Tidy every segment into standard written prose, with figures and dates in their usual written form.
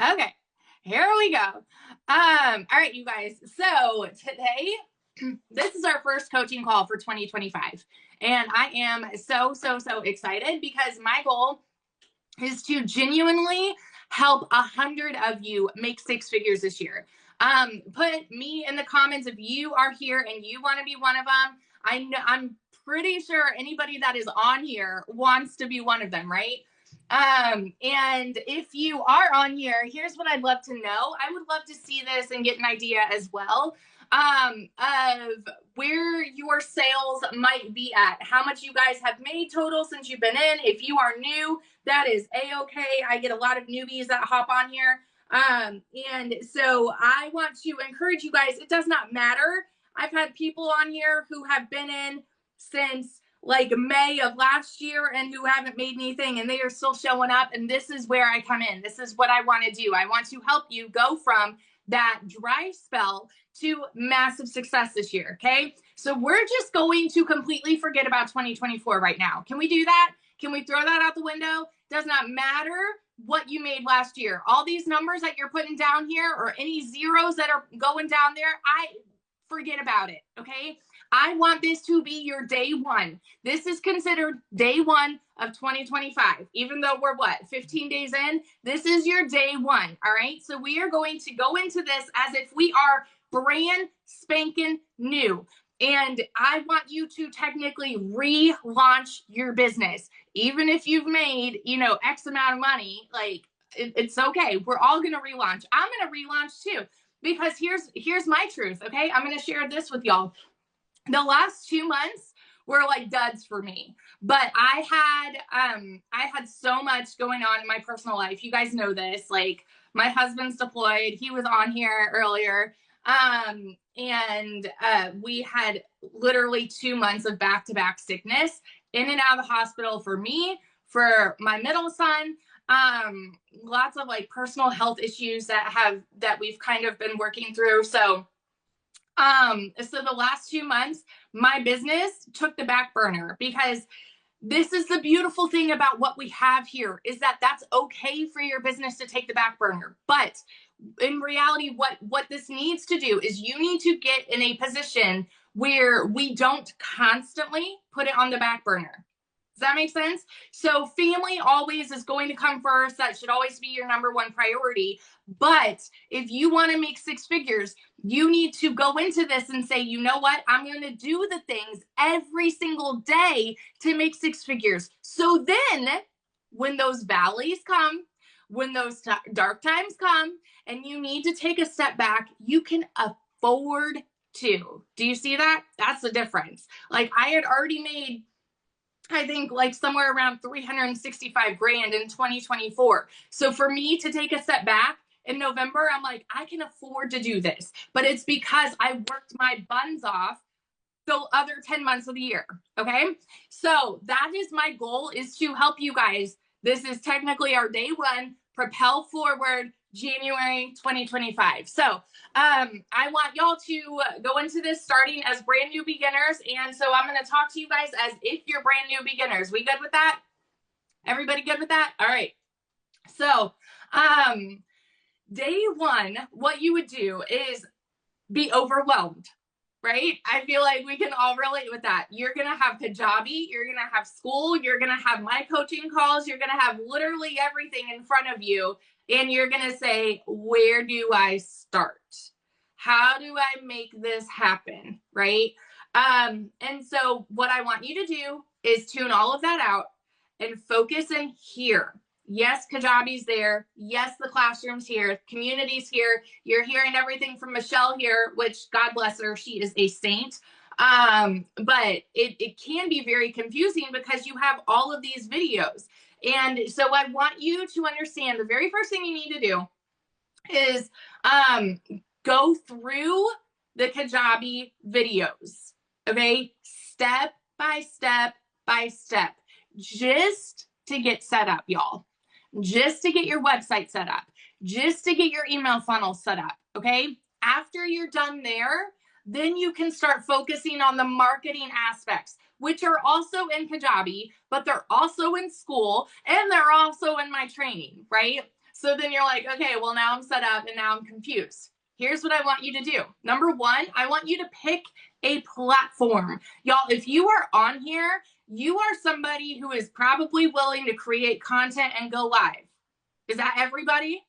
Okay, here we go. All right, you guys. So today, this is our first coaching call for 2025. And I am so excited because my goal is to genuinely help 100 of you make six figures this year. Put me in the comments if you are here and you want to be one of them. I'm pretty sure anybody that is on here wants to be one of them, right? And if you are on here, here's what I'd love to know. I would love to see this and get an idea as well of where your sales might be at, how much you guys have made total since you've been in. If you are new, that is a-okay. I get a lot of newbies that hop on here. And so I want to encourage you guys, it does not matter. I've had people on here who have been in since like May of last year and who haven't made anything and they are still showing up. And this is where I come in. This is what I want to do. I want to help you go from that dry spell to massive success this year. Okay. So we're just going to completely forget about 2024 right now. Can we do that? Can we throw that out the window? Does not matter what you made last year. All these numbers that you're putting down here or any zeros that are going down there, I forget about it. Okay. I want this to be your day one. This is considered day one of 2025. Even though we're 15 days in, this is your day one. All right. So we are going to go into this as if we are brand spanking new. And I want you to technically relaunch your business. Even if you've made, X amount of money, like it's okay. We're all going to relaunch. I'm going to relaunch too, because here's my truth. Okay. I'm going to share this with y'all. The last 2 months were like duds for me, but I had so much going on in my personal life. You guys know this, like my husband's deployed. He was on here earlier. And we had literally 2 months of back-to-back sickness in and out of the hospital for me, for my middle son, lots of like personal health issues that we've kind of been working through. So the last 2 months, my business took the back burner because this is the beautiful thing about what we have here is that that's okay for your business to take the back burner. But in reality, what this needs to do is you need to get in a position where we don't constantly put it on the back burner. Does that make sense? So family always is going to come first. That should always be your number one priority. But if you want to make six figures, you need to go into this and say, you know what? I'm going to do the things every single day to make six figures. So then when those valleys come, when those dark times come, and you need to take a step back, you can afford to. Do you see that? That's the difference. Like I had already made, I think like somewhere around 365 grand in 2024. So for me to take a step back in November, I'm like, I can afford to do this, but it's because I worked my buns off the other 10 months of the year. Okay. So that is my goal, is to help you guys. This is technically our day one, propel forward January 2025. So I want y'all to go into this starting as brand new beginners. And so I'm going to talk to you guys as if you're brand new beginners. We good with that? Everybody good with that? All right. So day one, what you would do is be overwhelmed, right? I feel like we can all relate with that. You're going to have Kajabi, you're going to have school, you're going to have my coaching calls, you're going to have literally everything in front of you. And you're going to say, where do I start? How do I make this happen? Right? And so what I want you to do is tune all of that out and focus in here. Yes, Kajabi's there. Yes, the classroom's here. Community's here. You're hearing everything from Michelle here, which God bless her, she is a saint. But it can be very confusing because you have all of these videos. And so I want you to understand the very first thing you need to do is go through the Kajabi videos, okay? Step by step by step, just to get set up, y'all. Just to get your website set up, just to get your email funnel set up, okay? After you're done there, then you can start focusing on the marketing aspects, which are also in Kajabi, but they're also in school and they're also in my training, right? So then you're like, okay, well, now I'm set up and now I'm confused. Here's what I want you to do. Number one, I want you to pick a platform. Y'all, if you are on here, you are somebody who is probably willing to create content and go live. Is that everybody?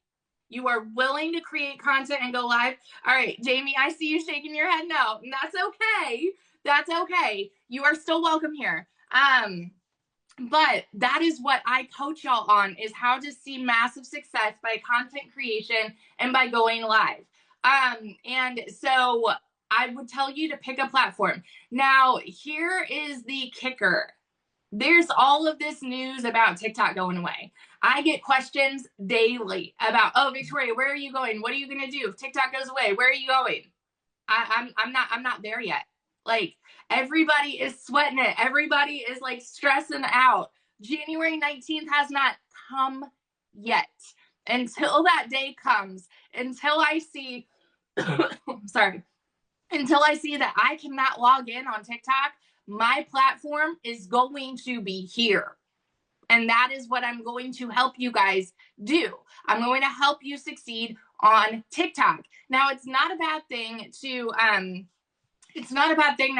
You are willing to create content and go live? All right, Jamie, I see you shaking your head no. And that's okay. That's okay. You are still welcome here. But that is what I coach y'all on, is how to see massive success by content creation and by going live. And so I would tell you to pick a platform. Now, here is the kicker. There's all of this news about TikTok going away. I get questions daily about, oh, Victoria, where are you going? What are you going to do if TikTok goes away? Where are you going? I'm not there yet. Like, everybody is sweating it. Everybody is like stressing out. January 19th has not come yet. Until that day comes, until I see, sorry, until I see that I cannot log in on TikTok, my platform is going to be here. And that is what I'm going to help you guys do. I'm going to help you succeed on TikTok. Now, it's not a bad thing to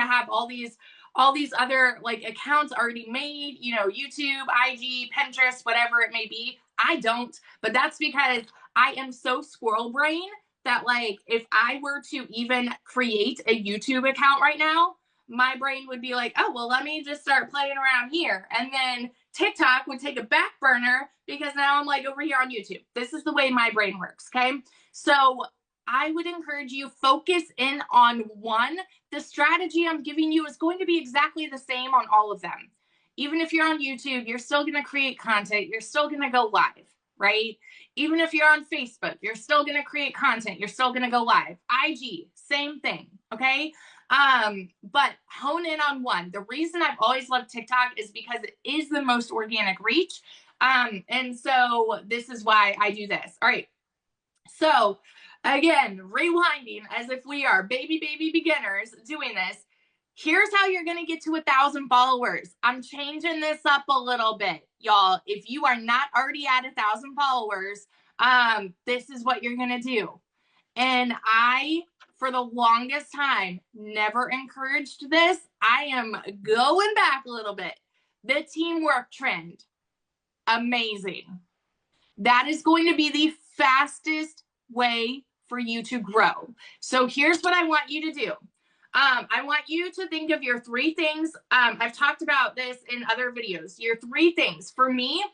have all these other like accounts already made, you know, YouTube, IG, Pinterest, whatever it may be. I don't, but that's because I am so squirrel brain that, like, if I were to even create a YouTube account right now, my brain would be like, oh, well, let me just start playing around here. And then TikTok would take a back burner because now I'm like over here on YouTube. This is the way my brain works, okay? So I would encourage you, focus in on one. The strategy I'm giving you is going to be exactly the same on all of them. Even if you're on YouTube, you're still going to create content. You're still going to go live, right? Even if you're on Facebook, you're still going to create content. You're still going to go live. IG, same thing, okay? But hone in on one. The reason I've always loved TikTok is because it is the most organic reach. And so this is why I do this. All right. So again, rewinding as if we are baby beginners doing this. Here's how you're going to get to 1,000 followers. I'm changing this up a little bit, y'all. If you are not already at 1,000 followers, this is what you're going to do. And I, for the longest time, never encouraged this. I am going back a little bit. The teamwork trend. Amazing. That is going to be the fastest way for you to grow. So here's what I want you to do. I want you to think of your 3 things. I've talked about this in other videos. Your 3 things. For me,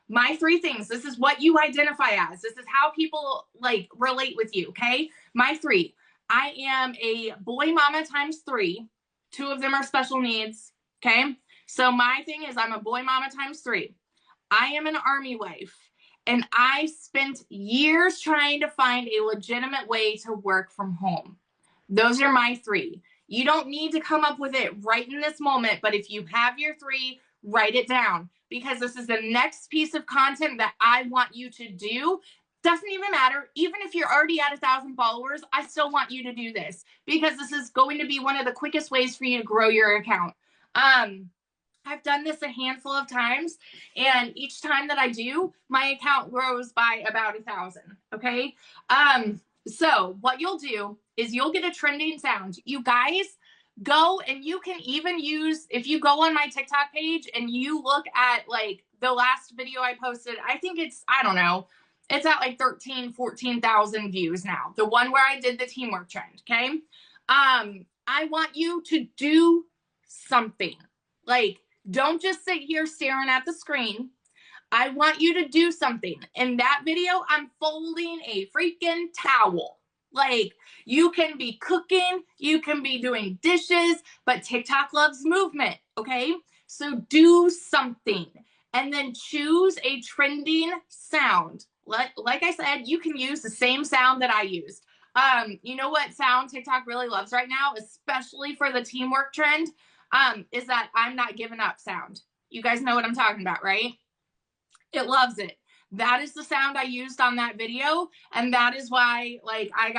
my 3 things. This is what you identify as. This is how people like relate with you, okay? My 3. I am a boy mama times 3. 2 of them are special needs, okay? So my thing is I'm a boy mama times 3. I am an Army wife. And I spent years trying to find a legitimate way to work from home. Those are my 3. You don't need to come up with it right in this moment, but if you have your 3, write it down, because this is the next piece of content that I want you to do. Doesn't even matter. Even if you're already at 1,000 followers, I still want you to do this, because this is going to be one of the quickest ways for you to grow your account. I've done this a handful of times, and each time that I do, my account grows by about 1,000, okay? So what you'll do is you'll get a trending sound. You guys go, and you can even use, if you go on my TikTok page and you look at like the last video I posted, I think it's, I don't know, it's at like 14,000 views now. The one where I did the teamwork trend, okay? I want you to do something. Like, don't just sit here staring at the screen. I want you to do something. In that video, I'm folding a freaking towel. Like, you can be cooking, you can be doing dishes, but TikTok loves movement, okay? So do something, and then choose a trending sound. Like I said, you can use the same sound that I used. You know what sound TikTok really loves right now, especially for the teamwork trend, is that I'm not giving up sound. You guys know what I'm talking about, right? It loves it. That is the sound I used on that video, and that is why, like, I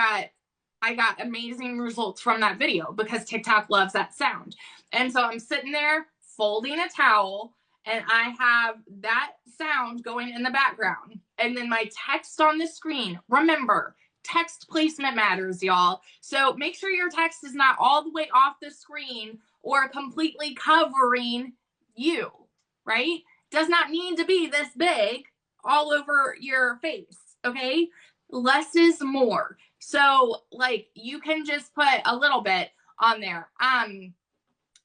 got amazing results from that video, because TikTok loves that sound. And so I'm sitting there folding a towel, and I have that sound going in the background. and then my text on the screen. Remember, text placement matters, y'all. So make sure your text is not all the way off the screen or completely covering you, right? Does not need to be this big all over your face, okay? Less is more. So like you can just put a little bit on there.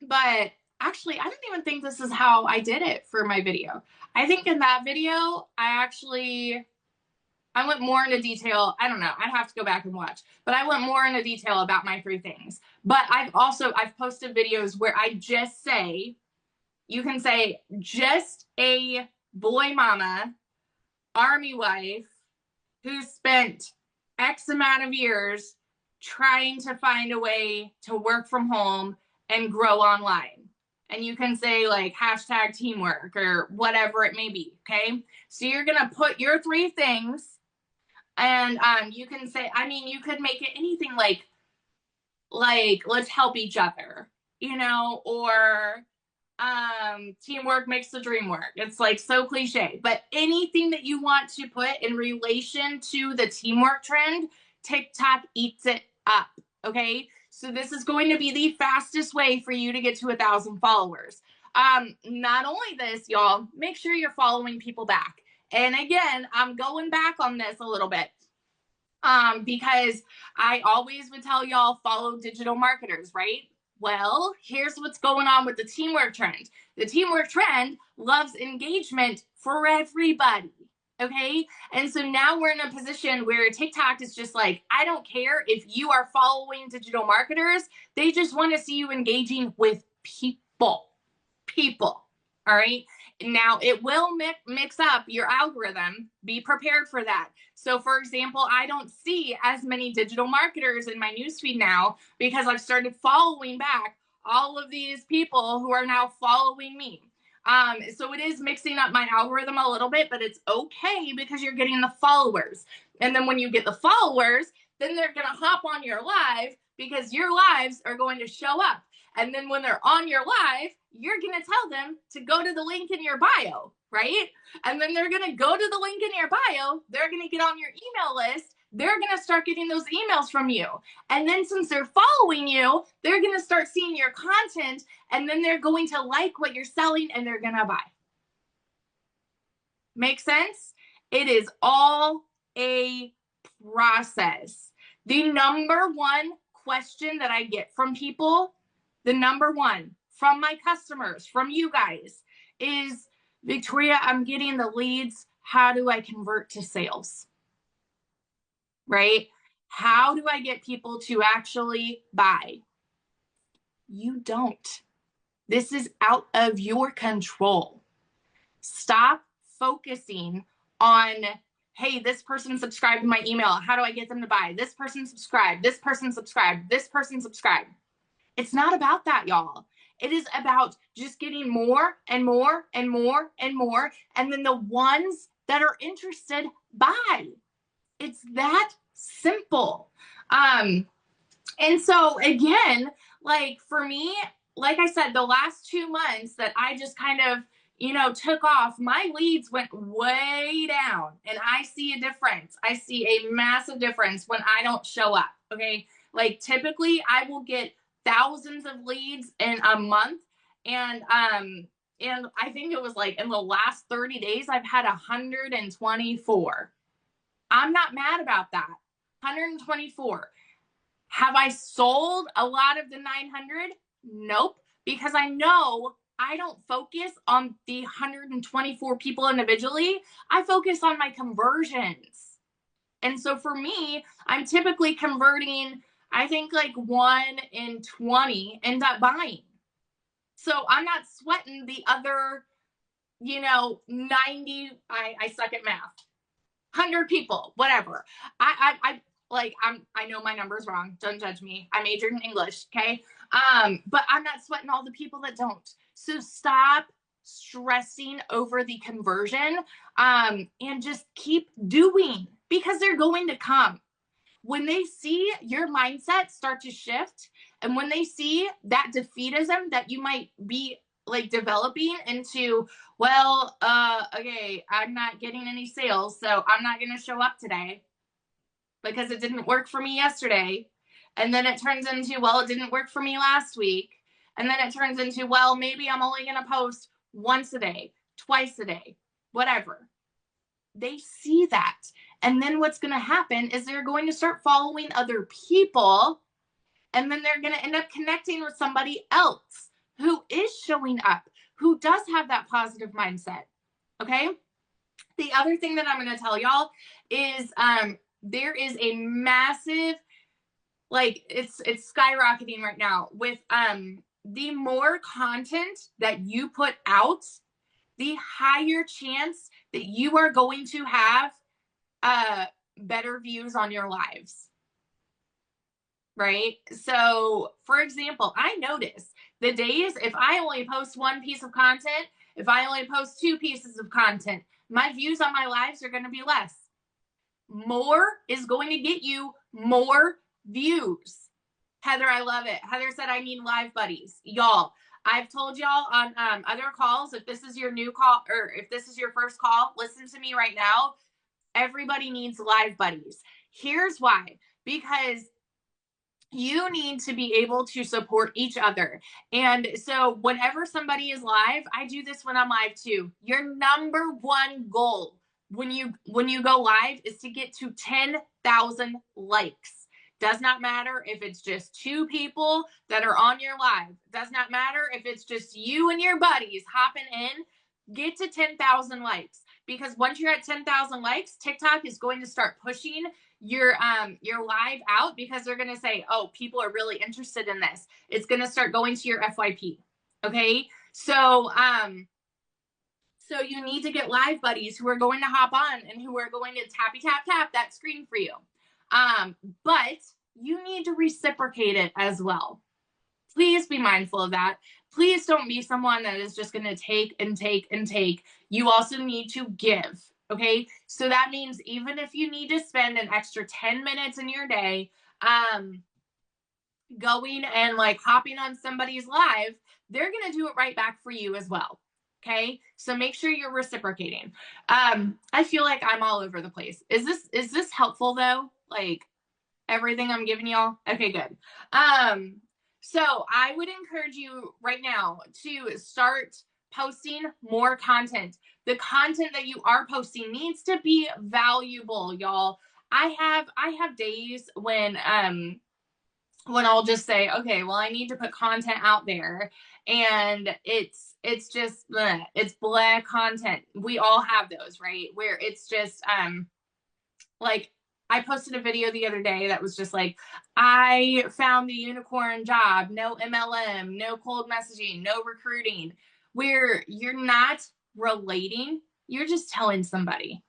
But actually, I don't even think this is how I did it for my video. I think in that video, I went more into detail. I don't know. I'd have to go back and watch. But I went more into detail about my 3 things. But I've posted videos where I just say, you can say, just a boy mama, army wife, who spent X amount of years trying to find a way to work from home and grow online. And you can say like hashtag teamwork or whatever it may be, okay? So you're gonna put your 3 things, and you can say, I mean, you could make it anything like let's help each other, you know, or teamwork makes the dream work. It's like so cliche, but anything that you want to put in relation to the teamwork trend, TikTok eats it up, okay? So this is going to be the fastest way for you to get to 1,000 followers. Not only this, y'all, make sure you're following people back. And again, I'm going back on this a little bit because I always would tell y'all follow digital marketers, right? Well, here's what's going on with the teamwork trend. The teamwork trend loves engagement for everybody, okay? And so now we're in a position where TikTok is just like, I don't care if you are following digital marketers. They just want to see you engaging with people, all right? Now, it will mix up your algorithm. Be prepared for that. So, for example, I don't see as many digital marketers in my newsfeed now because I've started following back all of these people who are now following me. So it is mixing up my algorithm a little bit, but it's okay because you're getting the followers. And then when you get the followers, then they're going to hop on your live because your lives are going to show up. And then when they're on your live, you're going to tell them to go to the link in your bio, right? And then they're going to go to the link in your bio. They're going to get on your email list. They're going to start getting those emails from you. And then since they're following you, they're going to start seeing your content. And then they're going to like what you're selling and they're going to buy. Make sense? It is all a process. The number one question that I get from people, the number one from my customers, from you guys, is, Victoria, I'm getting the leads. How do I convert to sales? Right? How do I get people to actually buy? You don't. This is out of your control. Stop focusing on, hey, this person subscribed to my email. How do I get them to buy? This person subscribed. This person subscribed. This person subscribed. It's not about that, y'all. It is about just getting more and more and more and more. And then the ones that are interested buy. It's that simple. And so again, like for me, like I said, the last 2 months that I just kind of, took off, my leads went way down and I see a difference. I see a massive difference when I don't show up. Okay. Like typically I will get thousands of leads in a month. And I think it was like in the last 30 days, I've had 124. I'm not mad about that. 124. Have I sold a lot of the 900? Nope. Because I know I don't focus on the 124 people individually. I focus on my conversions. And so for me, I'm typically converting, I think like 1 in 20 end up buying. So I'm not sweating the other, 90, I suck at math. 100 people, whatever. I know my numbers wrong. Don't judge me. I majored in English, okay? But I'm not sweating all the people that don't. So stop stressing over the conversion, and just keep doing, because they're going to come. When they see your mindset start to shift, and when they see that defeatism that you might be like developing into, well, okay, I'm not getting any sales, so I'm not going to show up today because it didn't work for me yesterday. And then it turns into, well, it didn't work for me last week. And then it turns into, well, maybe I'm only going to post once a day, twice a day, whatever. They see that. And then what's going to happen is they're going to start following other people. And then they're going to end up connecting with somebody else who is showing up, who does have that positive mindset. Okay. The other thing that I'm going to tell y'all is there is a massive, like it's skyrocketing right now with the more content that you put out, the higher chance that you are going to have better views on your lives. Right? So, for example, I notice the days if I only post one piece of content, if I only post 2 pieces of content, my views on my lives are going to be less. More is going to get you more views. Heather, I love it. Heather said, I need live buddies. Y'all, I've told y'all on other calls, if this is your new call or if this is your first call, listen to me right now. Everybody needs live buddies. Here's why. Because you need to be able to support each other. And so whenever somebody is live, I do this when I'm live too. Your number one goal when you go live is to get to 10,000 likes. Does not matter if it's just 2 people that are on your live. Does not matter if it's just you and your buddies hopping in. Get to 10,000 likes, because once you're at 10,000 likes, TikTok is going to start pushing your live out, because they're going to say, oh, people are really interested in this. It's going to start going to your FYP. Okay. So you need to get live buddies who are going to hop on and who are going to tap that screen for you. But you need to reciprocate it as well. Please be mindful of that. Please don't be someone that is just going to take and take and take. You also need to give. Okay. So that means even if you need to spend an extra 10 minutes in your day, going and like hopping on somebody's live, they're going to do it right back for you as well. Okay. So make sure you're reciprocating. I feel like I'm all over the place. Is this helpful though? Like everything I'm giving y'all? Okay, good. So I would encourage you right now to start posting more content. The content that you are posting needs to be valuable, y'all. I have days when I'll just say, okay, well, I need to put content out there, and it's just bleh, it's blah content. We all have those, right? Where it's just like I posted a video the other day that was just like, I found the unicorn job, no MLM, no cold messaging, no recruiting, where you're not relating, you're just telling somebody.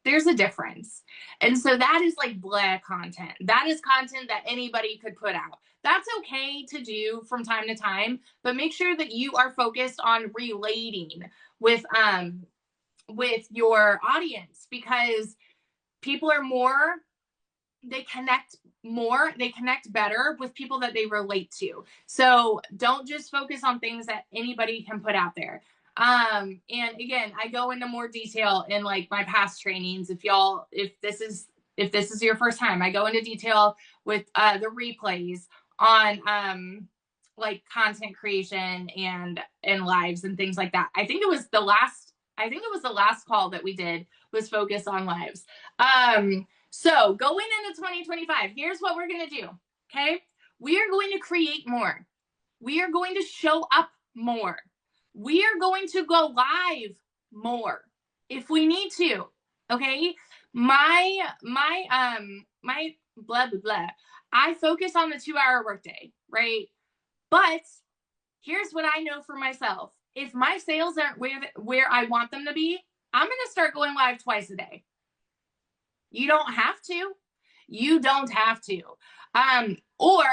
There's a difference. And so that is like blah content. That is content that anybody could put out. That's okay to do from time to time, but make sure that you are focused on relating with your audience, because people are more, they connect better with people that they relate to. So don't just focus on things that anybody can put out there. And again, I go into more detail in like my past trainings. If this is your first time, I go into detail with the replays on like content creation and lives and things like that. I think it was the last call that we did was focused on lives. So going into 2025, here's what we're going to do. Okay. We are going to create more. We are going to show up more. We are going to go live more if we need to. Okay. My blah, blah, blah. I focus on the 2-hour workday, right? But here's what I know for myself. If my sales aren't where I want them to be, I'm going to start going live twice a day. You don't have to. You don't have to. Or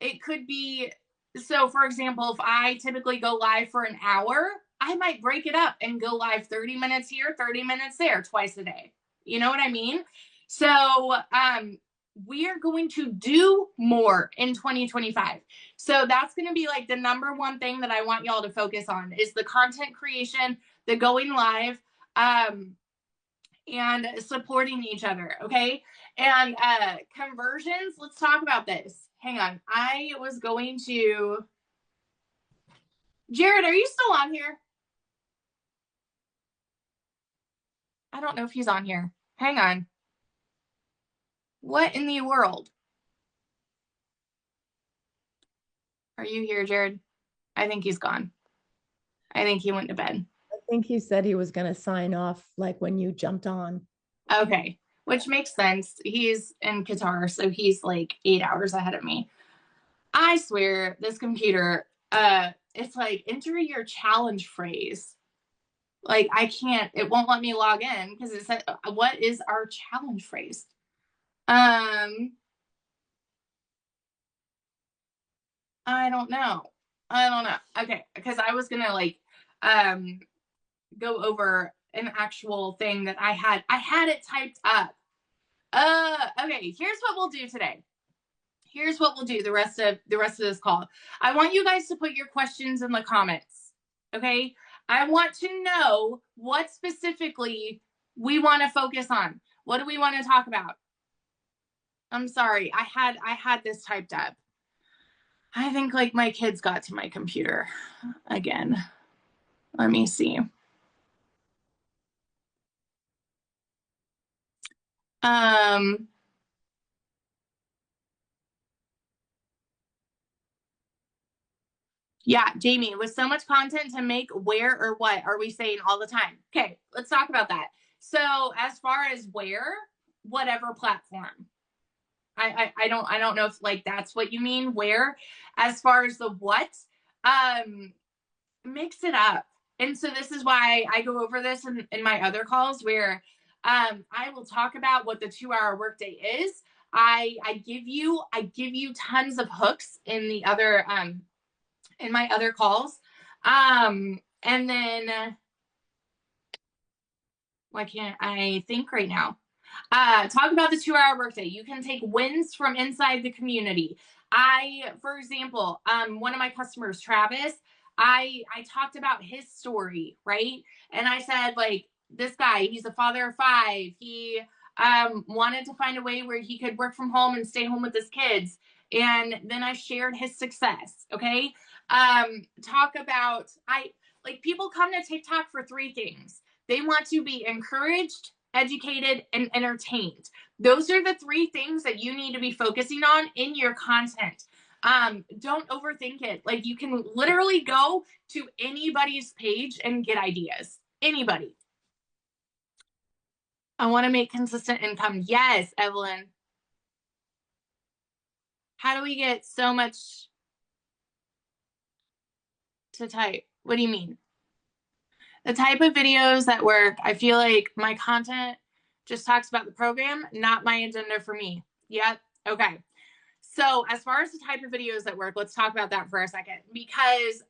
it could be, so for example, if I typically go live for an hour, I might break it up and go live 30 minutes here, 30 minutes there, twice a day. You know what I mean? So we are going to do more in 2025. So that's going to be like the number one thing that I want y'all to focus on is the content creation, the going live, and supporting each other. Okay. And conversions, let's talk about this. Hang on. I was going to, Jared, are you still on here? I don't know if he's on here. Hang on. What in the world? Are you here, Jared? I think he's gone. I think he went to bed. I think he said he was going to sign off like when you jumped on. Okay, which makes sense. He's in Qatar, so he's like 8 hours ahead of me. I swear, this computer, it's like enter your challenge phrase. Like I can't, it won't let me log in because it said, what is our challenge phrase? I don't know. Okay, because I was gonna like go over an actual thing that I had it typed up. Okay, here's what we'll do today. Here's what we'll do the rest of this call. I want you guys to put your questions in the comments. Okay? I want to know what specifically we want to focus on. What do we want to talk about? I'm sorry. I had this typed up. I think like my kids got to my computer again. Let me see. Yeah, Jamie, with so much content to make, where or what are we saying all the time? Okay, let's talk about that. So as far as where, whatever platform. I don't know if like that's what you mean, where. As far as the what, mix it up. And so this is why I go over this in my other calls where I will talk about what the 2-hour workday is. I give you tons of hooks in the other in my other calls. And then why can't I think right now? Talk about the 2-hour workday. You can take wins from inside the community. For example, one of my customers, Travis, I talked about his story, right? And I said, like, this guy, he's a father of 5. He wanted to find a way where he could work from home and stay home with his kids. And then I shared his success. Okay. Talk about, people come to TikTok for 3 things. They want to be encouraged, educated, and entertained. Those are the 3 things that you need to be focusing on in your content. Don't overthink it. Like you can literally go to anybody's page and get ideas. Anybody. I want to make consistent income. Yes, Evelyn. How do we get so much to type? What do you mean? The type of videos that work, I feel like my content just talks about the program, not my agenda for me. Yep. Okay. So as far as the type of videos that work, let's talk about that for a second because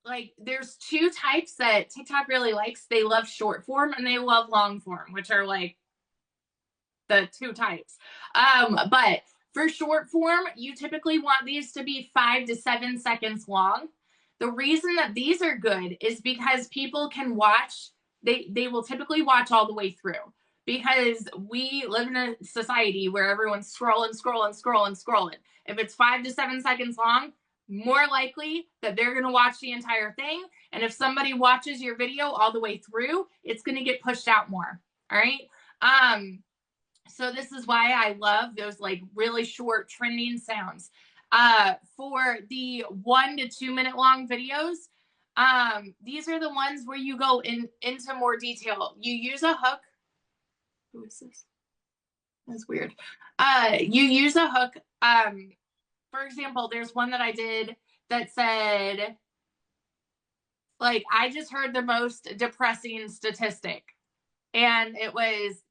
like there's 2 types that TikTok really likes. They love short form and they love long form, which are like the 2 types. But for short form, you typically want these to be 5 to 7 seconds long. The reason that these are good is because people can watch, they will typically watch all the way through because we live in a society where everyone's scrolling. If it's 5 to 7 seconds long, more likely that they're going to watch the entire thing. And if somebody watches your video all the way through, it's going to get pushed out more. All right. So this is why I love those like really short trending sounds. For the 1 to 2 minute long videos, these are the ones where you go into more detail. You use a hook. Who is this? That's weird. You use a hook. For example, there's one that I did that said, like, I just heard the most depressing statistic. And it was,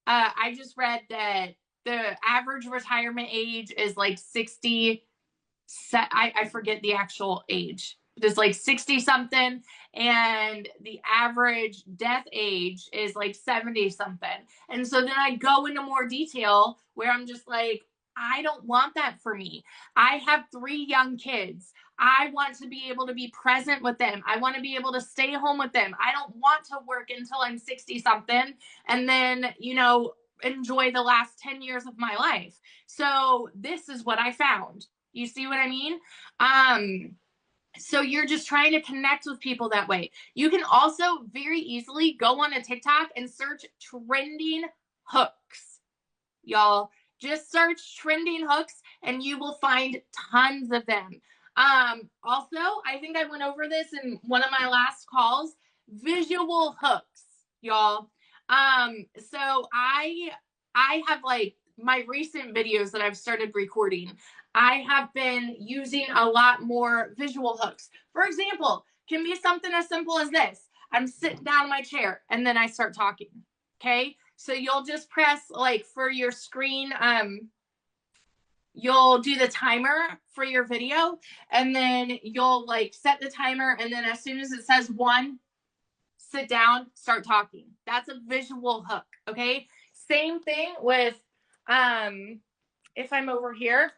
I just read that the average retirement age is like 60. I forget the actual age, is like 60 something, and the average death age is like 70 something. And so then I go into more detail where I'm just like, I don't want that for me. I have 3 young kids. I want to be able to be present with them. I want to be able to stay home with them. I don't want to work until I'm 60 something and then, enjoy the last 10 years of my life. So this is what I found. You see what I mean? So you're just trying to connect with people that way. You can also very easily go on a TikTok and search trending hooks. Y'all, just search trending hooks and you will find tons of them. Also, I think I went over this in one of my last calls, visual hooks, y'all. So I have like my recent videos that I've started recording. I have been using a lot more visual hooks. For example, can be something as simple as this. I'm sitting down in my chair and then I start talking. Okay. So you'll just press like for your screen, you'll do the timer for your video and then you'll like set the timer. And then as soon as it says 1, sit down, start talking. That's a visual hook. Okay. Same thing with, if I'm over here,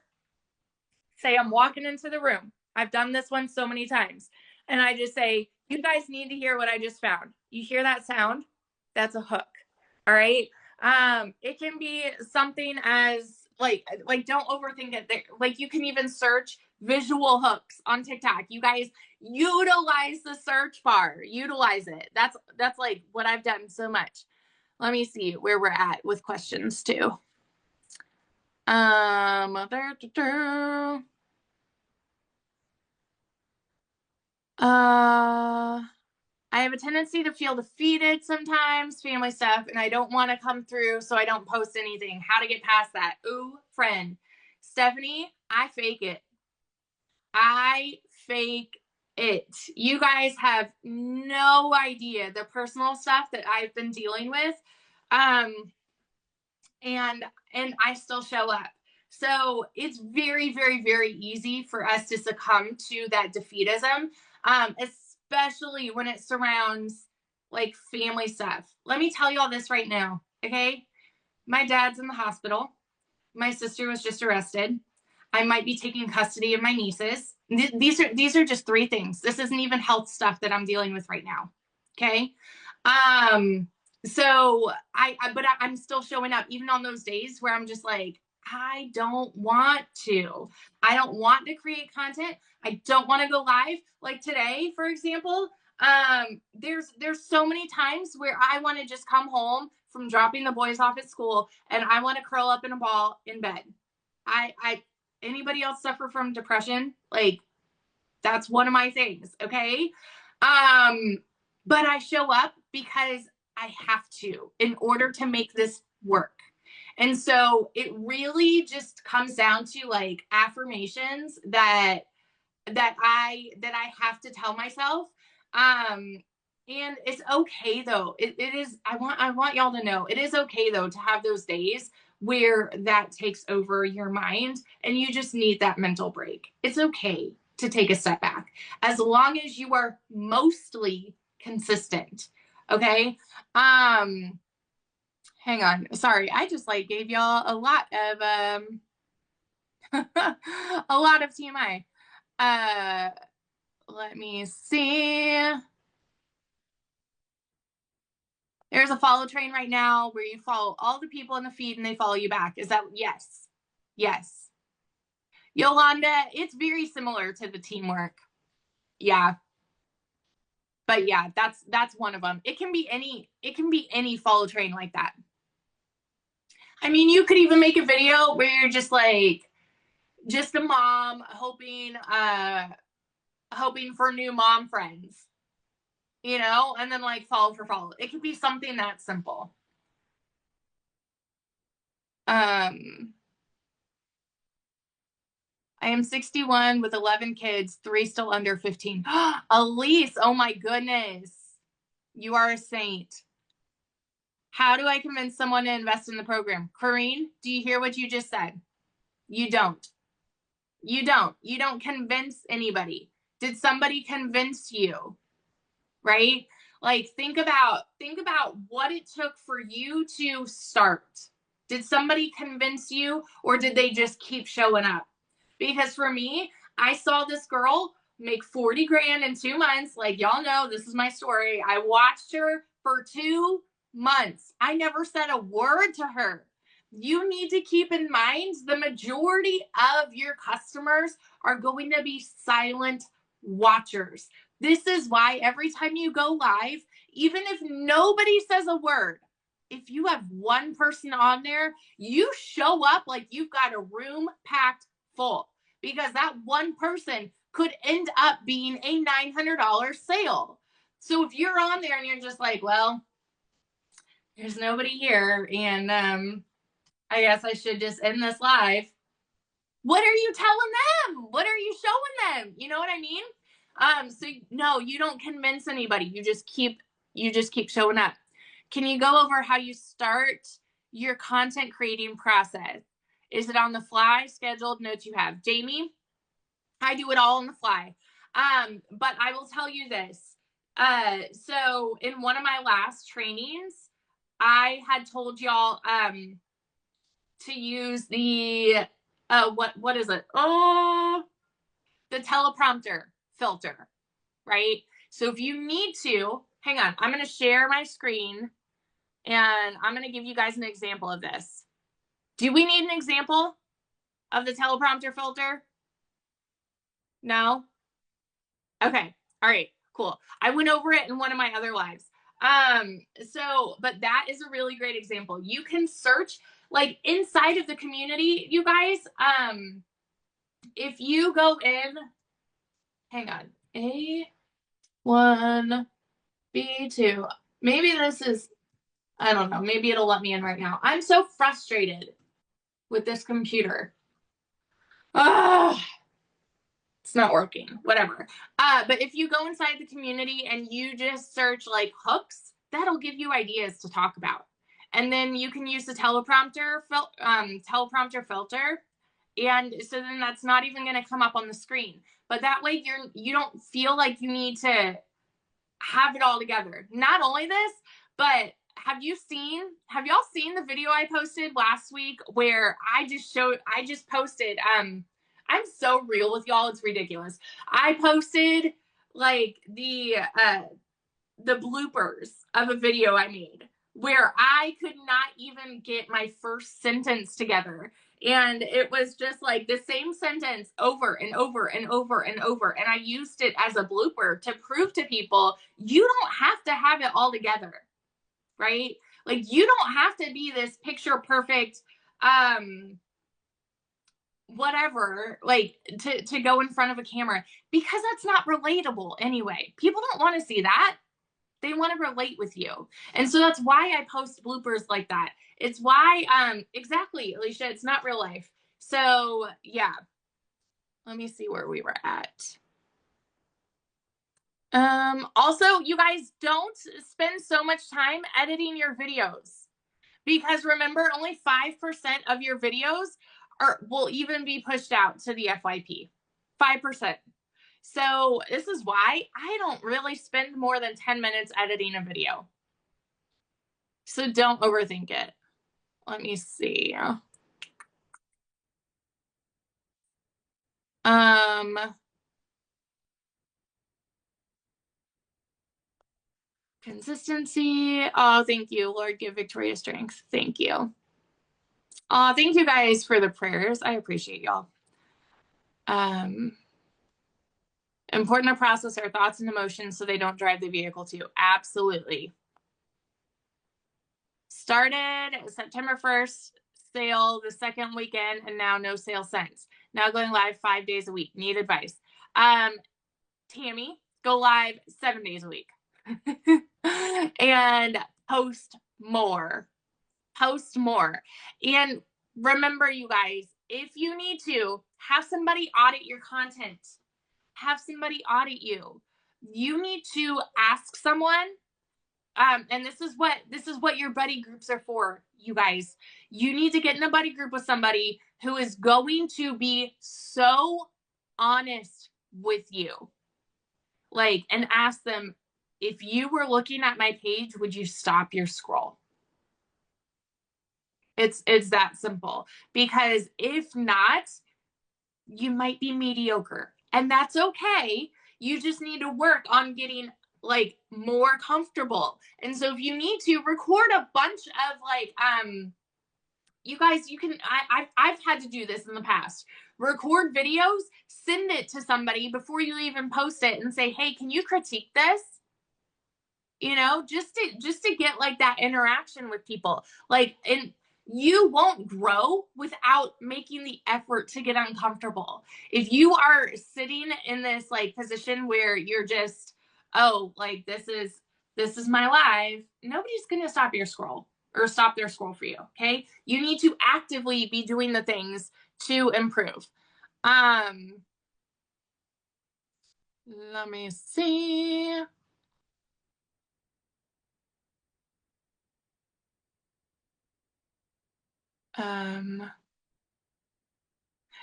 say I'm walking into the room. I've done this one so many times. And I just say, you guys need to hear what I just found. You hear that sound? That's a hook. All right. It can be something as like don't overthink it. Like you can even search visual hooks on TikTok. You guys utilize the search bar. Utilize it. That's like what I've done so much. Let me see where we're at with questions too. I have a tendency to feel defeated sometimes, family stuff, and I don't want to come through, so I don't post anything. How to get past that? Ooh, friend. Stephanie, I fake it. I fake it. You guys have no idea the personal stuff that I've been dealing with. And I still show up. So it's very, very, very easy for us to succumb to that defeatism, especially when it surrounds like family stuff. Let me tell you all this right now, okay? My dad's in the hospital. My sister was just arrested. I might be taking custody of my nieces. These are just 3 things. This isn't even health stuff that I'm dealing with right now. Okay. So I'm still showing up even on those days where I'm just like, I don't want to. I don't want to create content. I don't want to go live. Like today, for example, there's so many times where I want to just come home from dropping the boys off at school and I want to curl up in a ball in bed. Anybody else suffer from depression? Like that's one of my things. Okay. But I show up because I have to in order to make this work. And so it really just comes down to like affirmations that I have to tell myself. And it's okay though. It is, I want y'all to know it is okay though to have those days where that takes over your mind and you just need that mental break. It's okay to take a step back as long as you are mostly consistent. Okay. Hang on. Sorry. I just like gave y'all a lot of, a lot of TMI. Let me see. There's a follow train right now where you follow all the people in the feed and they follow you back. Is that yes? Yes. Yolanda, it's very similar to the teamwork. Yeah. But yeah, that's one of them. It can be any follow train like that. I mean, you could even make a video where you're just like just a mom hoping for new mom friends. And then like follow for follow. It could be something that simple. I am 61 with 11 kids, 3 still under 15. Elise, oh my goodness. You are a saint. How do I convince someone to invest in the program? Corrine, do you hear what you just said? You don't. You don't convince anybody. Did somebody convince you? Right? Like think about what it took for you to start. Did somebody convince you, or did they just keep showing up? Because for me, I saw this girl make 40 grand in 2 months. Like y'all know, this is my story. I watched her for 2 months. I never said a word to her. You need to keep in mind the majority of your customers are going to be silent watchers. This is why every time you go live, even if nobody says a word, if you have one person on there, you show up like you've got a room packed full, because that one person could end up being a $900 sale. So if you're on there and you're just like, well, there's nobody here, and I guess I should just end this live. What are you telling them? What are you showing them? You know what I mean? So no, you don't convince anybody. You just keep showing up. Can you go over how you start your content creating process? Is it on the fly, scheduled notes you have? Jamie, I do it all on the fly. But I will tell you this. So in one of my last trainings, I had told y'all to use the what is it? Oh, the teleprompter filter, right? So if you need to, hang on, I'm going to share my screen and I'm going to give you guys an example of this. Do we need an example of the teleprompter filter? No? Okay. All right, cool. I went over it in one of my other lives. But that is a really great example. You can search like inside of the community, you guys. If you go in, hang on, A1, B2. Maybe this is, I don't know, maybe it'll let me in right now. I'm so frustrated with this computer. It's not working, whatever. But if you go inside the community and you just search like hooks, that'll give you ideas to talk about. And then you can use the teleprompter filter. And so then that's not even going to come up on the screen. But that way you don't feel like you need to have it all together. Not only this, but have y'all seen the video I posted last week where I just posted, I'm so real with y'all, it's ridiculous. I posted like the bloopers of a video I made where I could not even get my first sentence together. And it was just like the same sentence over and over and over and over. And I used it as a blooper to prove to people, you don't have to have it all together, right? Like you don't have to be this picture perfect, whatever, like to go in front of a camera, because that's not relatable anyway. People don't want to see that. They want to relate with you. And so that's why I post bloopers like that. It's why, exactly, Alicia, it's not real life. So yeah, let me see where we were at. Also, you guys, don't spend so much time editing your videos, because remember, only 5% of your videos will even be pushed out to the FYP. 5%. So this is why I don't really spend more than 10 minutes editing a video. So don't overthink it. Let me see. Consistency. Oh, thank you. Lord, give Victoria strength. Thank you. Oh, thank you guys for the prayers. I appreciate y'all. Important to process our thoughts and emotions so they don't drive the vehicle too. Absolutely. Started September 1st, sale the second weekend, and now no sale since. Now going live 5 days a week. Need advice. Tammy, go live 7 days a week. And post more. And remember, you guys, if you need to, have somebody audit your content. Have somebody audit you. You need to ask someone, and this is what your buddy groups are for, you guys. You need to get in a buddy group with somebody who is going to be so honest with you. like, and ask them, if you were looking at my page, would you stop your scroll? It's that simple. Because if not, you might be mediocre, and that's okay. You just need to work on getting like more comfortable. And so if you need to record a bunch of like you guys, you can I've had to do this in the past. Record videos, send it to somebody before you even post it and say, "Hey, can you critique this?" You know, just to get like that interaction with people. Like, and you won't grow without making the effort to get uncomfortable. If you are sitting in this like position where you're just, oh, like this is my life, nobody's going to stop your scroll or stop their scroll for you. Okay, you need to actively be doing the things to improve. Let me see. um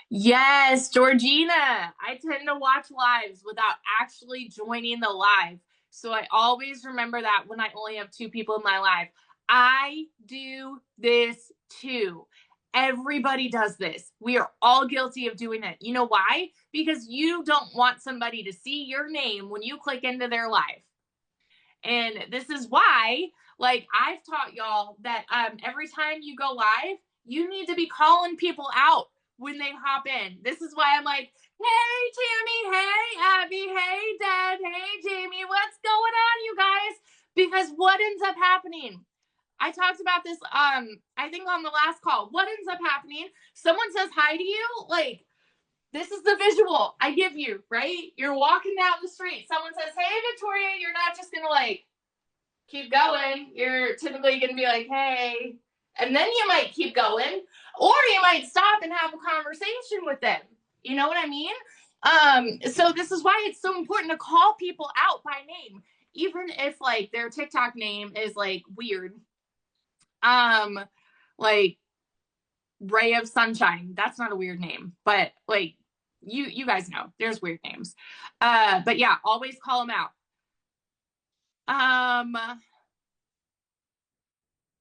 Yes, Georgina. I tend to watch lives without actually joining the live. So I always remember that when I only have two people in my life. I do this too. Everybody does this. We are all guilty of doing it. You know why? Because you don't want somebody to see your name when you click into their live. And this is why, like, I've taught y'all that every time you go live, you need to be calling people out when they hop in. This is why I'm like, hey, Tammy, hey, Abby, hey, Deb, hey, Jamie, what's going on, you guys? Because what ends up happening? I talked about this, I think on the last call. What ends up happening? Someone says hi to you, like, this is the visual I give you, right? You're walking down the street. Someone says, hey, Victoria, you're not just going to like keep going. You're typically going to be like, hey, and then you might keep going, or you might stop and have a conversation with them. You know what I mean? So this is why it's so important to call people out by name, even if like their TikTok name is like weird. Like Ray of Sunshine. That's not a weird name, but like you guys know there's weird names. But yeah, always call them out.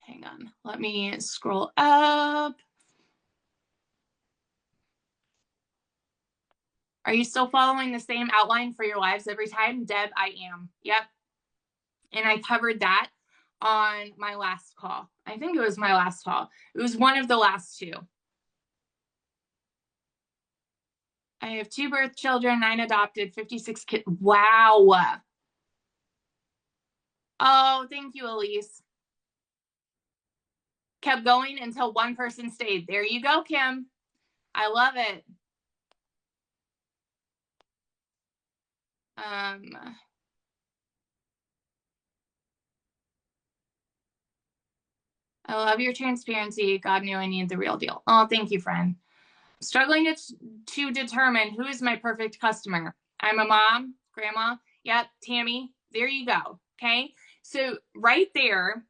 Hang on, let me scroll up. Are you still following the same outline for your lives every time? Deb, I am. Yep. And I covered that on my last call. I think it was my last call. It was one of the last two. I have 2 birth children, 9 adopted, 56 kids. Wow. Oh, thank you, Elise. Kept going until one person stayed. There you go, Kim. I love it. I love your transparency. God knew I needed the real deal. Oh, thank you, friend. Struggling to determine who is my perfect customer. I'm a mom, grandma. Yep, Tammy. There you go. Okay. So right there,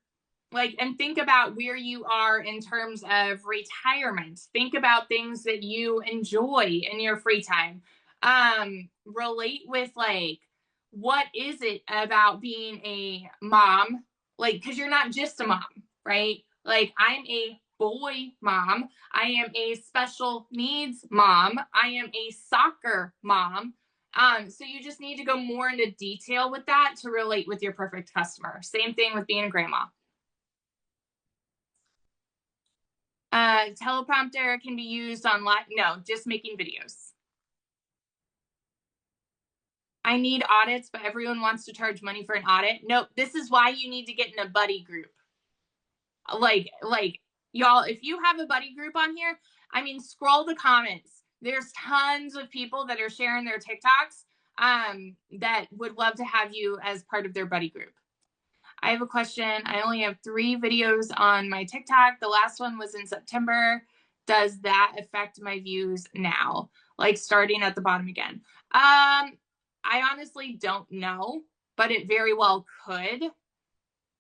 like, and think about where you are in terms of retirement. Think about things that you enjoy in your free time. Relate with like, what is it about being a mom? Like, because you're not just a mom, right? Like, I'm a boy mom. I am a special needs mom. I am a soccer mom. So you just need to go more into detail with that to relate with your perfect customer. Same thing with being a grandma. Teleprompter can be used on live. No, just making videos. I need audits, but everyone wants to charge money for an audit. Nope. This is why you need to get in a buddy group. Like y'all, if you have a buddy group on here, I mean, scroll the comments. There's tons of people that are sharing their TikToks that would love to have you as part of their buddy group. I have a question. I only have 3 videos on my TikTok. The last one was in September. Does that affect my views now? Like starting at the bottom again. I honestly don't know, but it very well could.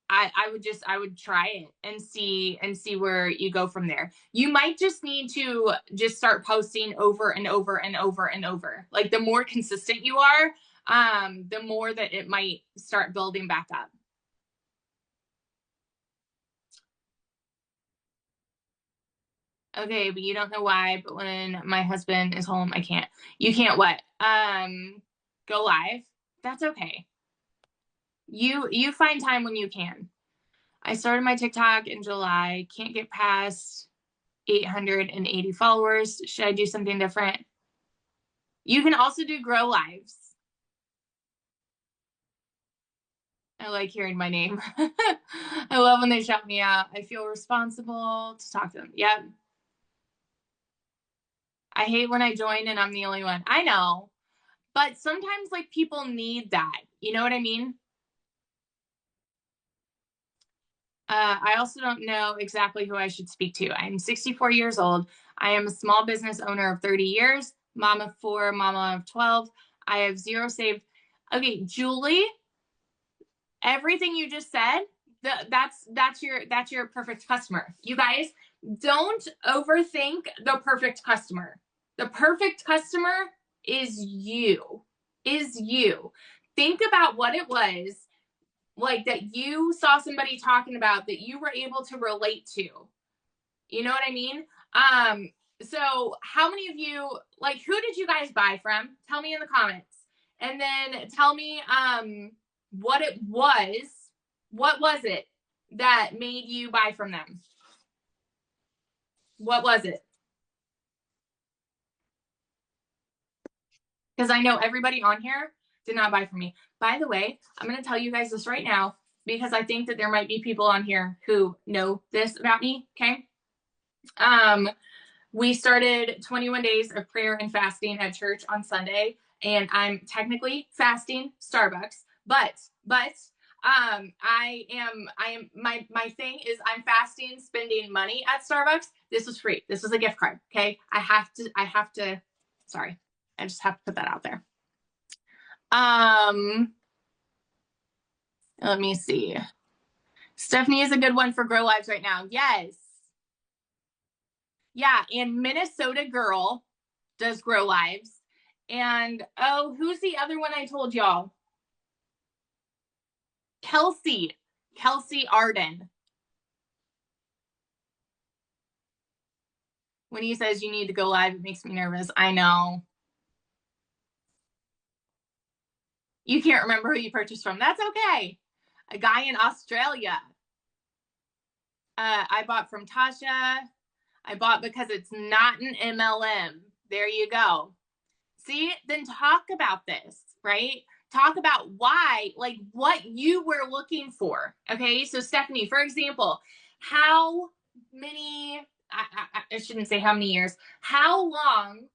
I would try it and see where you go from there. You might just need to just start posting over and over and over and over. Like the more consistent you are, the more that it might start building back up. Okay, but you don't know why, but when my husband is home, I can't. You can't what? Go live. That's okay. You find time when you can. I started my TikTok in July. Can't get past 880 followers. Should I do something different? You can also do grow lives. I like hearing my name. I love when they shout me out. I feel responsible to talk to them. Yep. I hate when I join and I'm the only one. I know. But sometimes like people need that. You know what I mean? I also don't know exactly who I should speak to. I'm 64 years old. I am a small business owner of 30 years, mom of 4, mama of 12. I have 0 saved. Okay, Julie, everything you just said, that's your perfect customer. You guys, don't overthink the perfect customer. The perfect customer is you. Is you. Think about what it was like that you saw somebody talking about that you were able to relate to. You know what I mean? So how many of you, like, who did you guys buy from? Tell me in the comments. And then tell me what it was. What was it that made you buy from them? What was it? Because I know everybody on here did not buy from me. By the way, I'm going to tell you guys this right now because I think that there might be people on here who know this about me. Okay. We started 21 days of prayer and fasting at church on Sunday, and I'm technically fasting Starbucks, but I am my thing is I'm fasting spending money at Starbucks. This was free. This was a gift card. Okay. I have to sorry. I just have to put that out there. Let me see. Stephanie is a good one for Grow Lives right now. Yes. Yeah, and Minnesota Girl does Grow Lives. And oh, who's the other one I told y'all? Kelsey Arden. When he says you need to go live, it makes me nervous. I know. You can't remember who you purchased from. That's okay. A guy in Australia. I bought from Tasha. I bought because it's not an MLM. There you go. See, then talk about this, right? Talk about why, like what you were looking for. Okay. So, Stephanie, for example, how many, I shouldn't say how many years, how long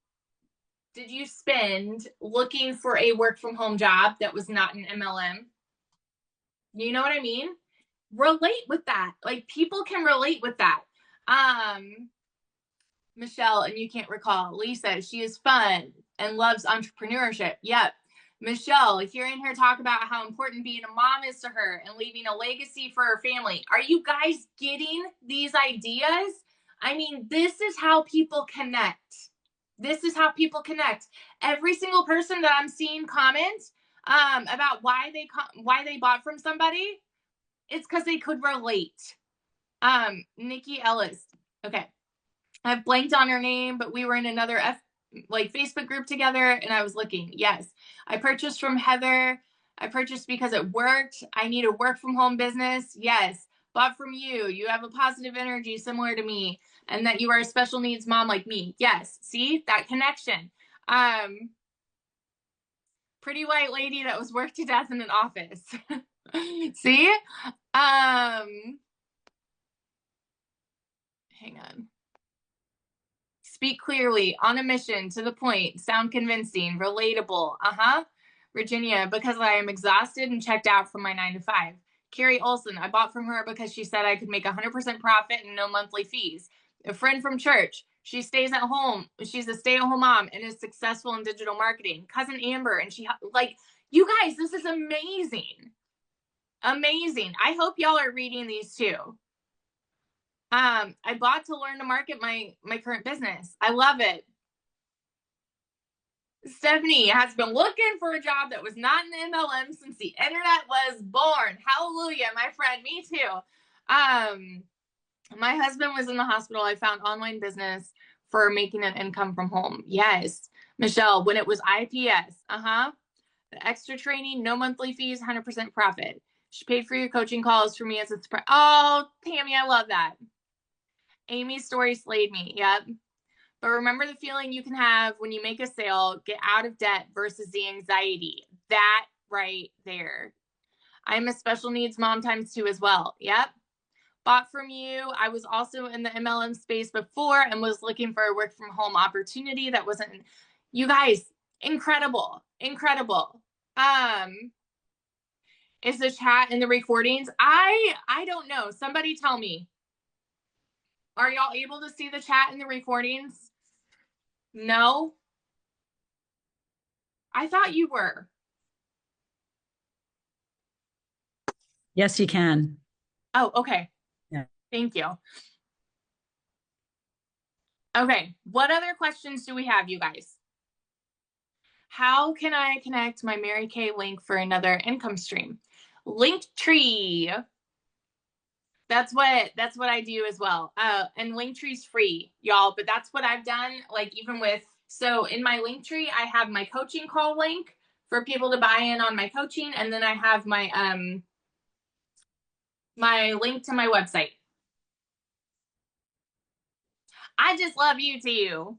did you spend looking for a work from home job that was not an MLM? You know what I mean? Relate with that. Like people can relate with that. Michelle, and you can't recall. Lisa, she is fun and loves entrepreneurship. Yep. Michelle, hearing her talk about how important being a mom is to her and leaving a legacy for her family. Are you guys getting these ideas? I mean, this is how people connect. This is how people connect. Every single person that I'm seeing comment about why they bought from somebody, it's because they could relate. Nikki Ellis. Okay. I've blanked on her name, but we were in another Facebook group together and I was looking. Yes. I purchased from Heather. I purchased because it worked. I need a work from home business. Yes. Bought from you. You have a positive energy similar to me and that you are a special needs mom like me. Yes. See that connection. Pretty white lady that was worked to death in an office. See? Hang on. Speak clearly, on a mission, to the point, sound convincing, relatable. Virginia, because I am exhausted and checked out from my 9 to 5. Carrie Olson, I bought from her because she said I could make 100% profit and no monthly fees. A friend from church, she stays at home. She's a stay-at-home mom and is successful in digital marketing. Cousin Amber, and she, like, you guys, this is amazing. Amazing. I hope y'all are reading these too. I bought to learn to market my current business. I love it. Stephanie has been looking for a job that was not in MLM since the internet was born. Hallelujah, my friend. Me too. My husband was in the hospital. I found online business for making an income from home. Yes, Michelle, when it was IPS. The extra training, no monthly fees, 100% profit. She paid for your coaching calls for me as a surprise. Oh, Tammy, I love that. Amy's story slayed me. Yep. But remember the feeling you can have when you make a sale, get out of debt versus the anxiety. That right there. I'm a special needs mom times two as well. Yep. Bought from you. I was also in the MLM space before and was looking for a work from home opportunity that wasn't, you guys, incredible, incredible. Is the chat and the recordings? I don't know. Somebody tell me. Are y'all able to see the chat and the recordings? No? I thought you were. Yes, you can. Oh, okay. Yeah. Thank you. Okay. What other questions do we have, you guys? How can I connect my Mary Kay link for another income stream? Linktree. That's what I do as well. And Linktree's free, y'all, but that's what I've done. Like even with, so in my Linktree, I have my coaching call link for people to buy in on my coaching. And then I have my, my link to my website. I just love you too.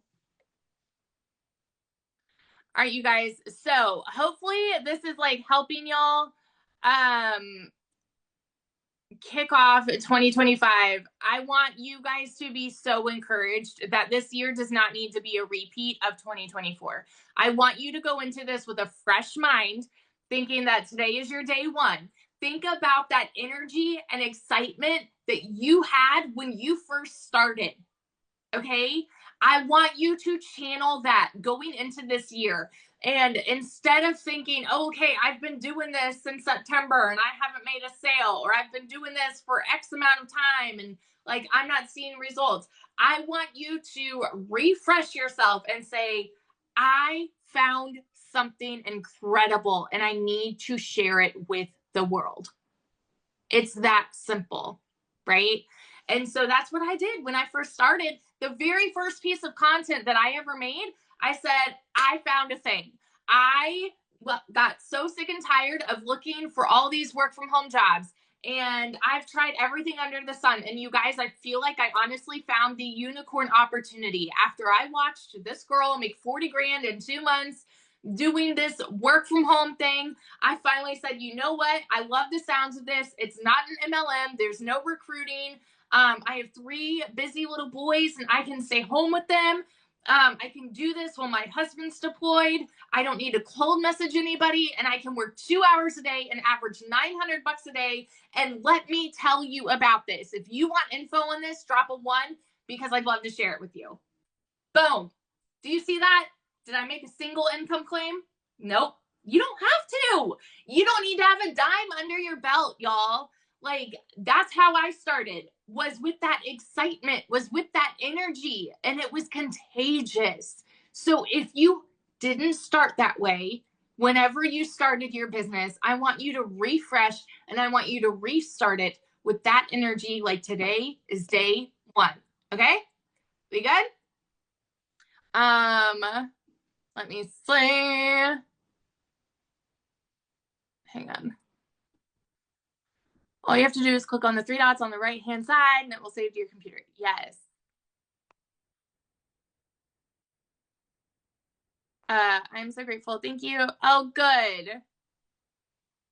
All right, you guys. So hopefully this is like helping y'all kick off 2025. I want you guys to be so encouraged that this year does not need to be a repeat of 2024. I want you to go into this with a fresh mind, thinking that today is your day one. Think about that energy and excitement that you had when you first started. Okay. I want you to channel that going into this year. And instead of thinking, oh, okay, I've been doing this since September and I haven't made a sale, or I've been doing this for X amount of time and like I'm not seeing results, I want you to refresh yourself and say, I found something incredible and I need to share it with the world. It's that simple, right? And so that's what I did when I first started. The very first piece of content that I ever made, I said, I found a thing. I got so sick and tired of looking for all these work from home jobs. And I've tried everything under the sun. And you guys, I feel like I honestly found the unicorn opportunity after I watched this girl make 40 grand in 2 months doing this work from home thing. I finally said, you know what? I love the sounds of this. It's not an MLM. There's no recruiting. I have 3 busy little boys and I can stay home with them. I can do this while my husband's deployed. I don't need to cold message anybody and I can work 2 hours a day and average $900 a day. And let me tell you about this. If you want info on this, drop a 1 because I'd love to share it with you. Boom. Do you see that? Did I make a single income claim? Nope. You don't have to. You don't need to have a dime under your belt, y'all. Like, that's how I started, was with that excitement, was with that energy, and it was contagious. So if you didn't start that way, whenever you started your business, I want you to refresh and I want you to restart it with that energy. Like today is day 1. Okay? We good? Let me see. Hang on. All you have to do is click on the 3 dots on the right-hand side and it will save to your computer. Yes. I'm so grateful. Thank you. Oh, good.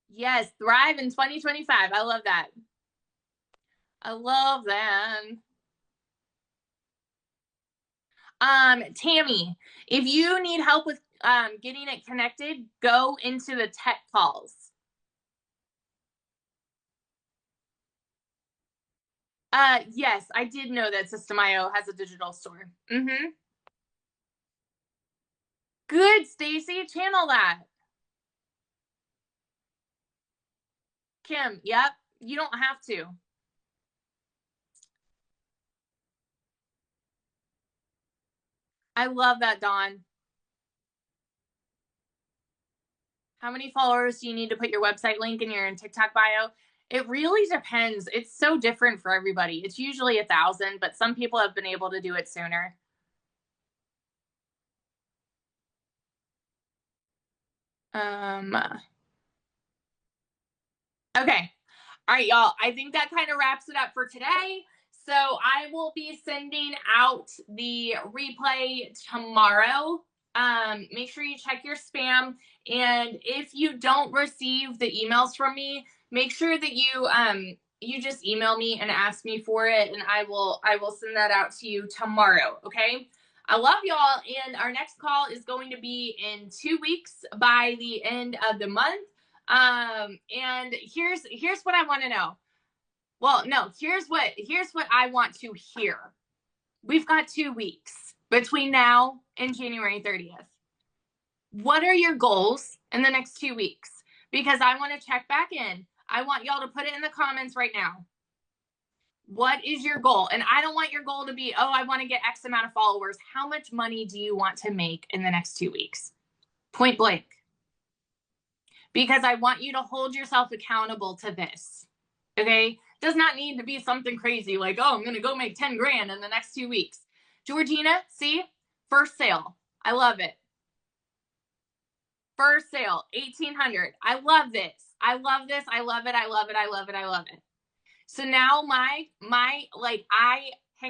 Yes, thrive in 2025. I love that. I love that. Tammy, if you need help with getting it connected, go into the tech calls. Yes, I did know that System.io has a digital store. Good, Stacy. Channel that. Kim, yep. You don't have to. I love that, Dawn. How many followers do you need to put your website link in your TikTok bio? It really depends. It's so different for everybody. It's usually 1,000, but some people have been able to do it sooner. Okay. All right, y'all. I think that kind of wraps it up for today. So I will be sending out the replay tomorrow. Make sure you check your spam. And if you don't receive the emails from me, make sure that you just email me and ask me for it, and I will send that out to you tomorrow. Okay. I love y'all. And our next call is going to be in 2 weeks by the end of the month. And here's what I want to know. Well, no, here's what I want to hear. We've got 2 weeks between now and January 30th. What are your goals in the next 2 weeks? Because I want to check back in. I want y'all to put it in the comments right now. What is your goal? And I don't want your goal to be, oh, I want to get X amount of followers. How much money do you want to make in the next 2 weeks? Point blank. Because I want you to hold yourself accountable to this. Okay? Does not need to be something crazy like, oh, I'm going to go make 10 grand in the next 2 weeks. Georgina, see? First sale. I love it. First sale, 1,800. I love this. I love this. I love it. I love it. I love it. I love it. So now hang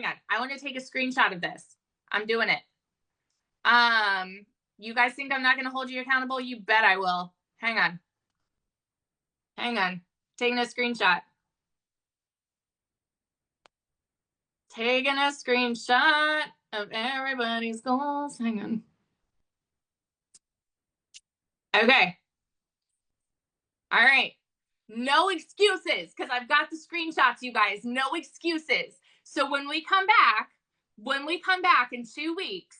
on. I want to take a screenshot of this. I'm doing it. You guys think I'm not going to hold you accountable? You bet I will. Hang on. Taking a screenshot. Taking a screenshot of everybody's goals. Hang on. Okay. All right. No excuses, because I've got the screenshots, you guys. No excuses. So when we come back in 2 weeks,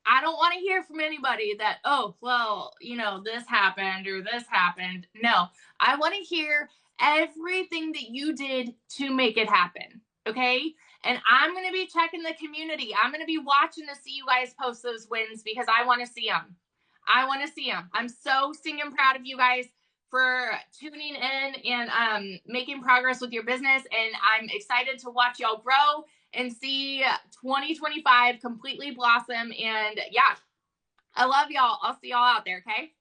I don't want to hear from anybody that, oh, well, this happened or this happened. No, I want to hear everything that you did to make it happen. Okay. And I'm going to be checking the community. I'm going to be watching to see you guys post those wins because I want to see them. I'm so stinking proud of you guys for tuning in and making progress with your business. And I'm excited to watch y'all grow and see 2025 completely blossom. And yeah, I love y'all. I'll see y'all out there. Okay.